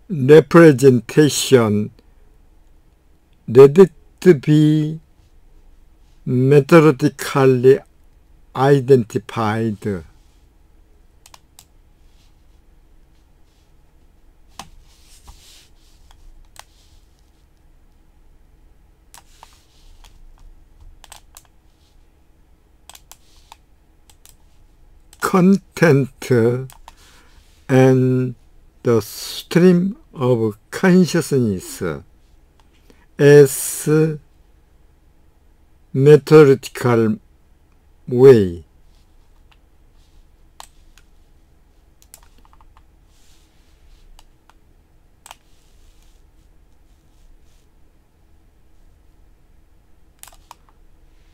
representation let it be methodically identified. Content and the stream of consciousness as methodical way.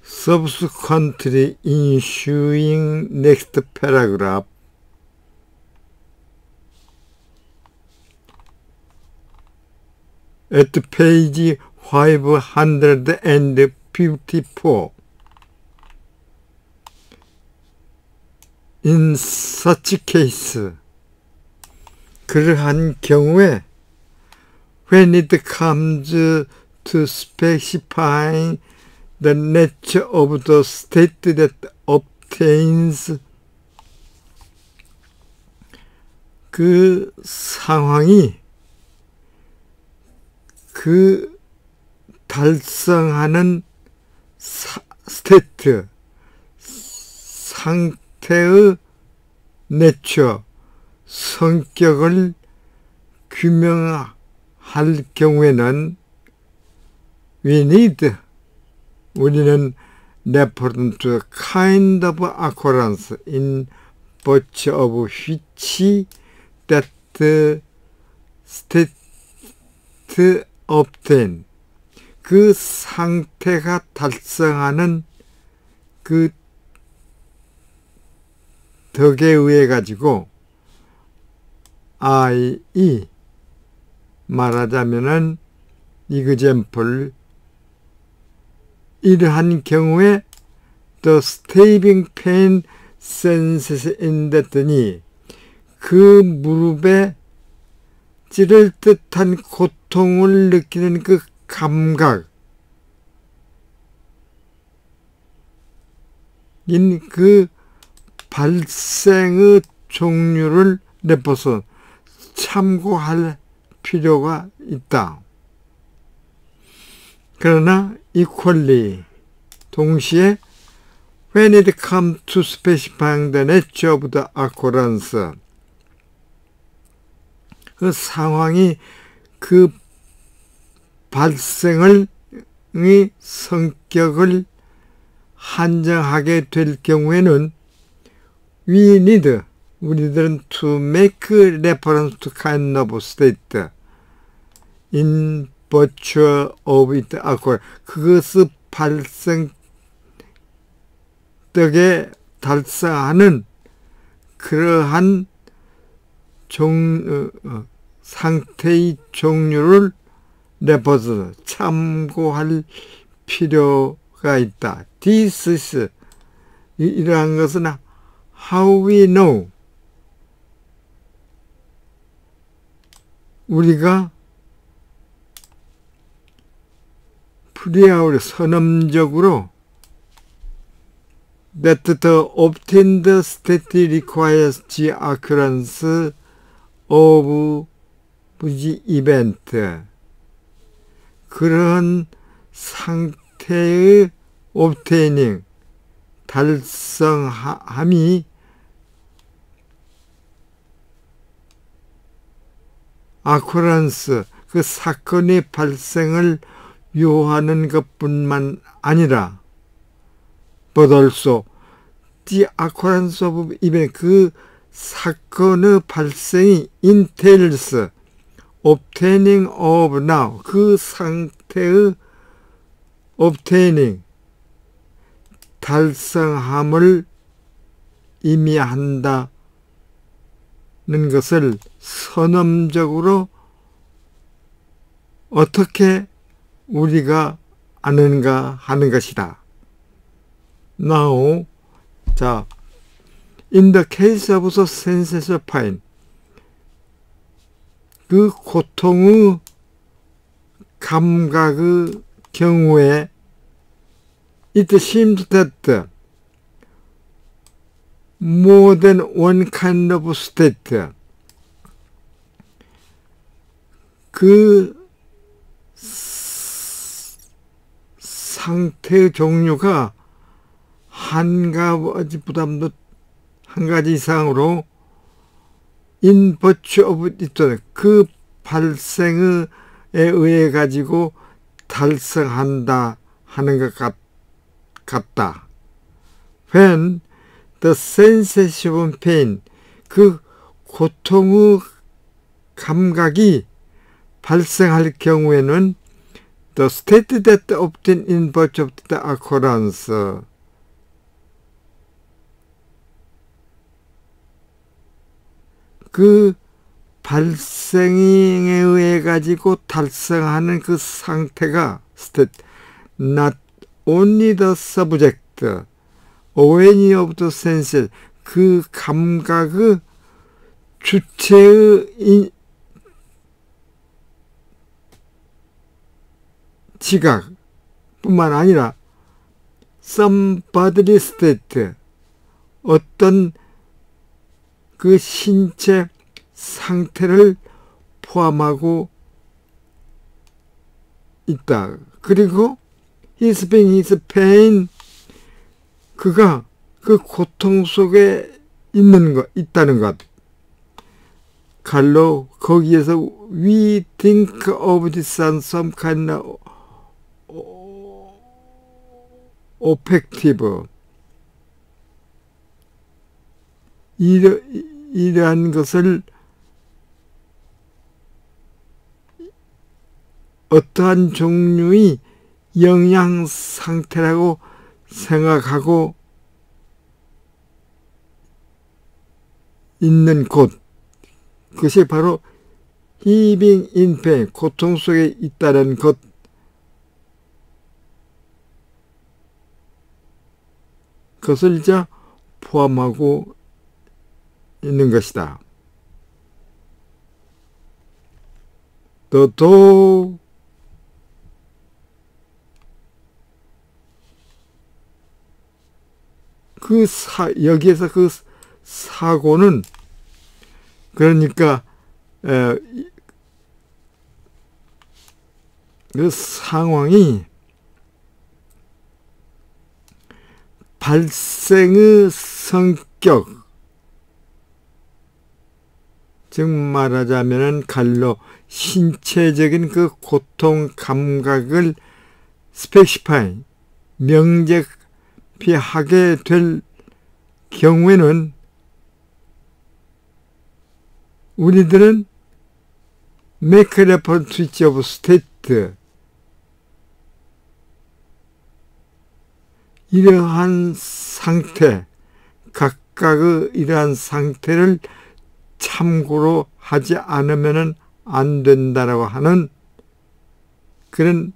Subsequently ensuing next paragraph, at page 554. In such case, 그러한 경우에 when it comes to specifying the nature of the state that obtains, 그 상황이 그 달성하는 스테이트, 상태의 내처, 성격을 규명할 경우에는 we need, 우리는 referring to a kind of occurrence in virtue of which that state obtain, 그 상태가 달성하는 그 덕에 의해 가지고 i.e. 말하자면은 example, 이러한 경우에 the stabbing pain senses in that knee, 그 무릎에 찌를 듯한 고통을 느끼는 그 감각, 인 그 발생의 종류를 내버서 참고할 필요가 있다. 그러나 equally, 동시에 when it comes to specifying the nature of the occurrence, 그 상황이 그 발생의 성격을 한정하게 될 경우에는 we need, 우리들은 to make reference to kind of state in virtue of it occur, 그것의 발생 덕에 달성하는 그러한 상태의 종류를 내버려 참고할 필요가 있다. This is, 이러한 것은 how we know, 우리가 프리아우리 선언적으로 that the obtained state requires the occurrence of the event, 그런 상태의 obtaining, 달성함이 occurrence, 그 사건의 발생을 요하는 것뿐만 아니라 but also the occurrence of event, 그 사건의 발생이 entails obtaining of now, 그 상태의 obtaining, 달성함을 의미한다는 것을 선언적으로 어떻게 우리가 아는가 하는 것이다. Now, 자, in the case of the senses of pain, 그 고통의 감각의 경우에 it seems that more than one kind of state, 그 상태의 종류가 한 가지보다도 한 가지 이상으로 in virtue of it, 그 발생에 의해 가지고 달성한다 하는 것 같다. When the sensation of pain, 그 고통의 감각이 발생할 경우에는 the state that obtained in virtue of the occurrence, 그 발생에 의해 가지고 달성하는 그 상태가 state, not only the subject, any of the senses, 그 감각의 주체의 지각뿐만 아니라 some bodily state, 어떤 그 신체 상태를 포함하고 있다. 그리고 his being, his pain, 그가 그 고통 속에 있다는 것. 칼로 거기에서 we think of this as some kind of objective, 이러한 것을 어떠한 종류의 영양 상태라고 생각하고 있는 곳, 그것이 바로 he being in pain, 고통 속에 있다는 것, 그것을 이제 포함하고 있는 것이다. 또 여기에서 그 사고는 그러니까 그 상황이 발생의 성격, 즉 말하자면은 갈로 신체적인 그 고통 감각을 스페시파이, 명백하게 될 경우에는 우리들은 make reference to each of state, 이러한 상태, 각각의 이러한 상태를 참고로 하지 않으면 안 된다라고 하는 그런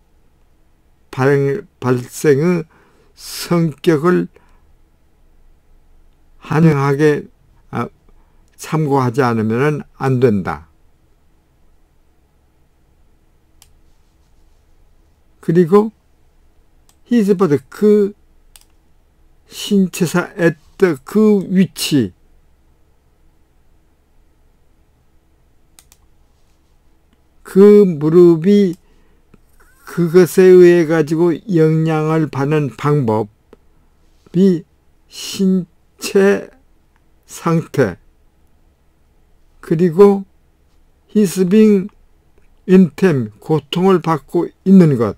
발생의 성격을 한영하게 참고하지 않으면 안 된다. 그리고 his body, 그 신체사 at 그 위치, 그 무릎이 그것에 의해 가지고 영향을 받는 방법이 신체 상태, 그리고 his being in pain, 고통을 받고 있는 것,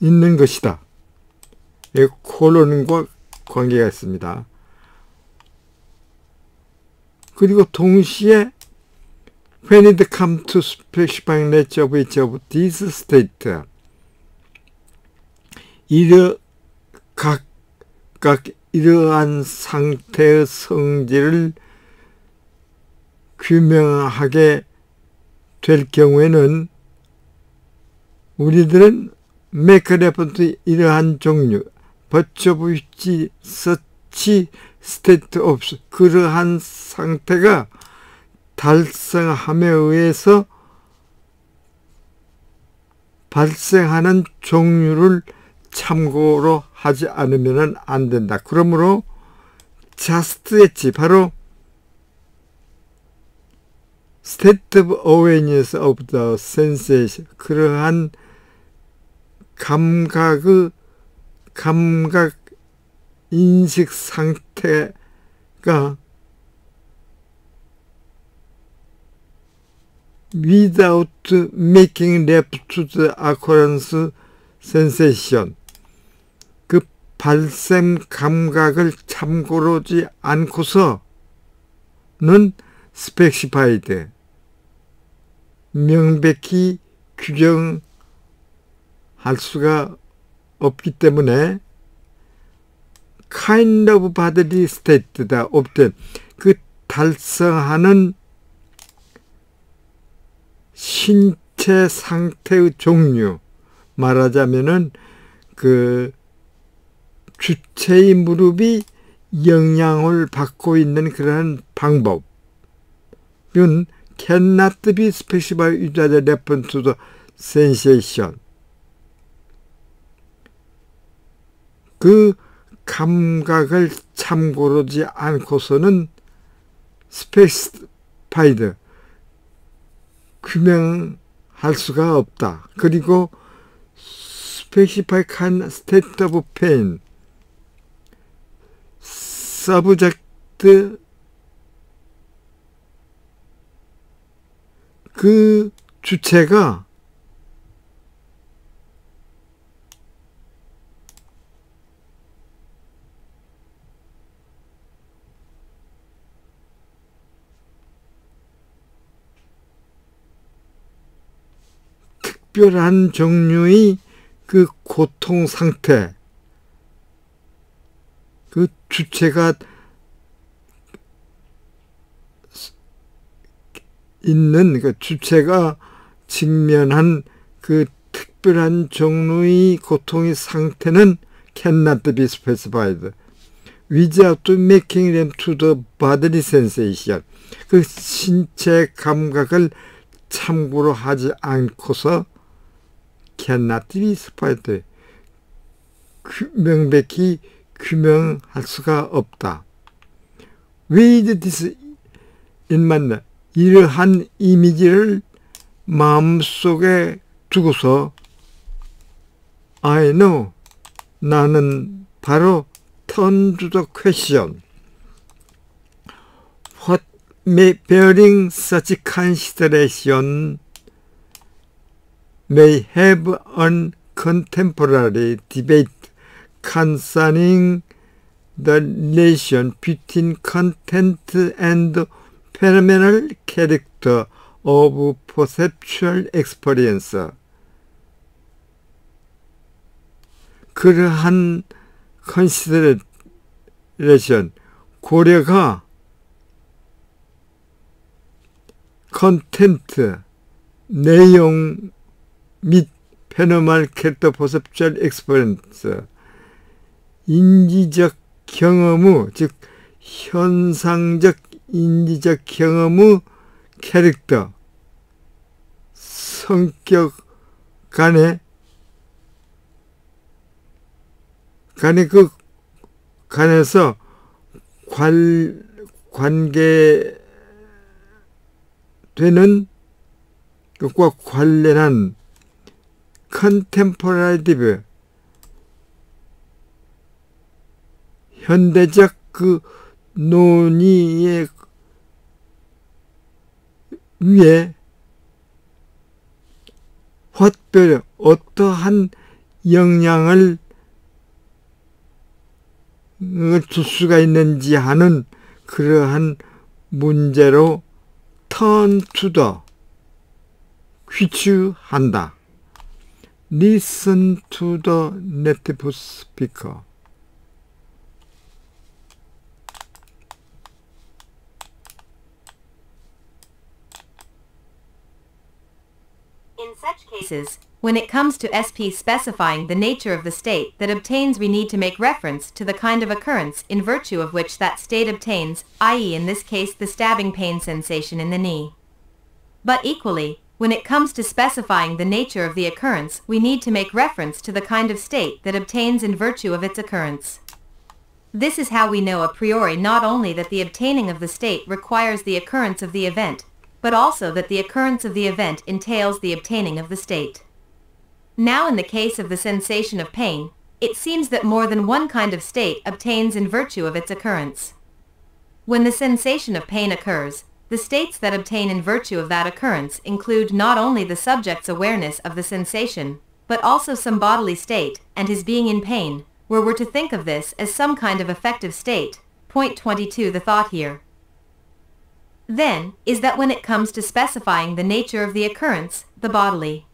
있는 것이다. 콜론과 관계가 있습니다. 그리고 동시에 when it comes to specifying nature of each of these states, 각각 이러한 상태의 성질을 규명하게 될 경우에는 우리들은 make reference to 이러한 종류, virtue of which such state of 그러한 상태가 달성함에 의해서 발생하는 종류를 참고로 하지 않으면 안 된다. 그러므로 just 엣지 바로 state of awareness of the sensation 그러한 감각 인식 상태가 without making reference to the occurrence sensation 그 발생 감각을 참고로 하지 않고서는 specified 명백히 규정할 수가 없기 때문에 kind of bodily state다 obtain 그 달성하는 신체 상태의 종류 말하자면은 그 주체의 무릎이 영향을 받고 있는 그러한 방법은 cannot be specified without reference to the sensation 그 감각을 참고로 하지 않고서는 specified 규명할 수가 없다. 그리고 specify kind state of pain subject 그 주체가 특별한 종류의 그 고통 상태, 그 주체가 있는, 그 주체가 직면한 그 특별한 종류의 고통의 상태는 cannot be specified without making them to the bodily sensation. 그 신체 감각을 참고로 하지 않고서 cannot be specified. 명백히 규명할 수가 없다. With this in mind, 이러한 이미지를 마음속에 두고서 I know, 나는 바로 turn to the question. What may bearing such consideration may have on contemporary debate concerning the relation between content and phenomenal character of perceptual experience. 그러한 consideration, 고려가 content, 내용 및 phenomenal character perceptual experience, 인지적 경험의, 즉 현상적 인지적 경험의 캐릭터, 성격 간에서 관계되는 것과 관련한 컨템포러리티브, 현대적 그 논의의 위에 헛별 어떠한 영향을 줄 수가 있는지 하는 그러한 문제로 turn to the 귀추한다. Listen to the native speaker. In such cases, cases, when it comes to SP specifying the nature of the state that obtains, we need to make reference to the kind of occurrence in virtue of which that state obtains, i.e. in this case the stabbing pain sensation in the knee. But equally, when it comes to specifying the nature of the occurrence, we need to make reference to the kind of state that obtains in virtue of its occurrence. This is how we know a priori not only that the obtaining of the state requires the occurrence of the event, but also that the occurrence of the event entails the obtaining of the state. Now in the case of the sensation of pain, it seems that more than one kind of state obtains in virtue of its occurrence. When the sensation of pain occurs, the states that obtain in virtue of that occurrence include not only the subject's awareness of the sensation, but also some bodily state, and his being in pain, where we're to think of this as some kind of affective state. Point 22. The thought here, then, is that when it comes to specifying the nature of the occurrence, the bodily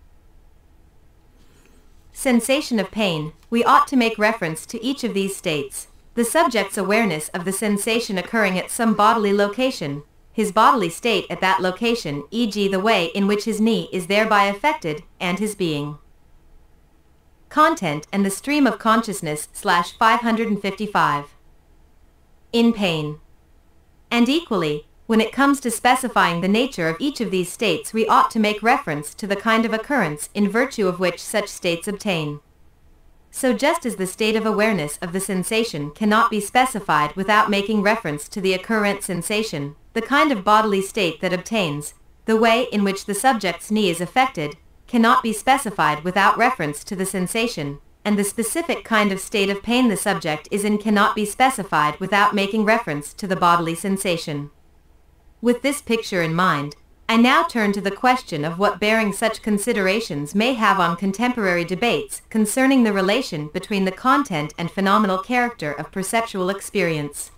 sensation of pain, we ought to make reference to each of these states. The subject's awareness of the sensation occurring at some bodily location, his bodily state at that location, e.g. the way in which his knee is thereby affected, and his being. Content and the stream of consciousness / 555. In pain. And equally, when it comes to specifying the nature of each of these states, we ought to make reference to the kind of occurrence in virtue of which such states obtain. So just as the state of awareness of the sensation cannot be specified without making reference to the occurrent sensation, the kind of bodily state that obtains, the way in which the subject's knee is affected, cannot be specified without reference to the sensation, and the specific kind of state of pain the subject is in cannot be specified without making reference to the bodily sensation. With this picture in mind, I now turn to the question of what bearing such considerations may have on contemporary debates concerning the relation between the content and phenomenal character of perceptual experience.